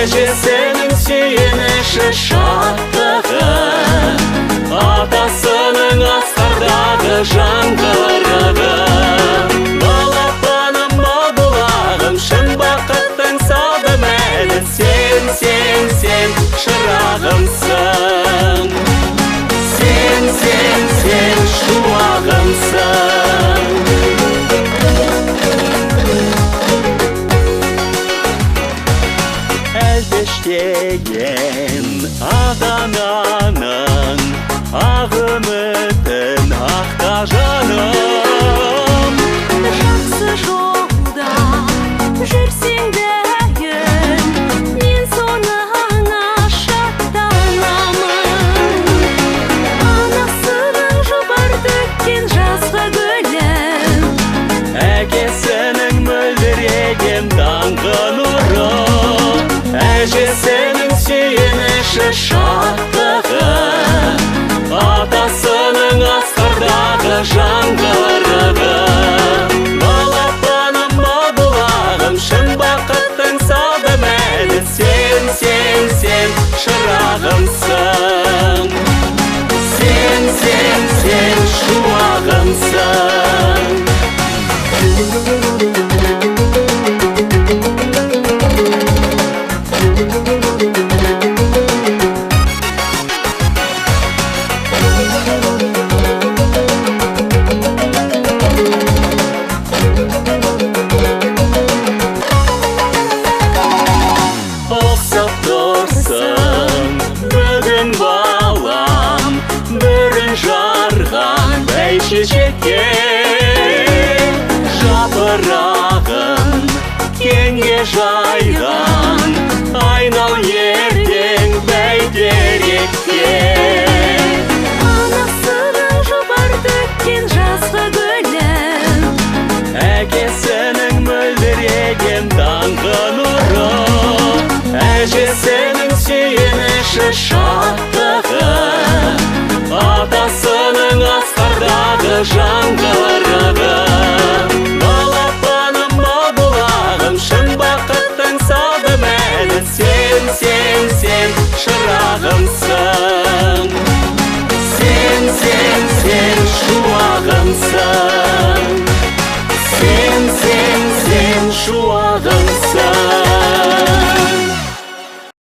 әжесінің сүйеніші шаттығы, атасының асқардағы жаңғырығы. Балапаным, балбұлағым, шын бақыттың салды мәні, сен шырағымсың, сен шуағымсың. Әлпештеген ата-ананың ақ үмітін ақта жаным. Жақсы жолда жүрсең дәйін, мен соныңа шаттанамын. Анасының жұпар төккен жазғы гүлім, әкесінің мөлдіреген таңғы нұры, әжесінің сүйеніші шаттығы, атасының асқардағы жаңғырығы. Балапаным, балбұлағым, шын бақыттың салды мәні, сен шырағымсың, сен шуағымсың. Оқсап тұрсың бүгін балам, бүрін жарған бәйшешекке. Жапырағын кеңге жайған, айнал ертең бәйтерекке. анасының жұпар төккен жазғы гүлім, әкесінің мөлдіреген таңғы нұры, әжесінің сүйеніші шаттығы, атасының асқардағы жаңғырығы.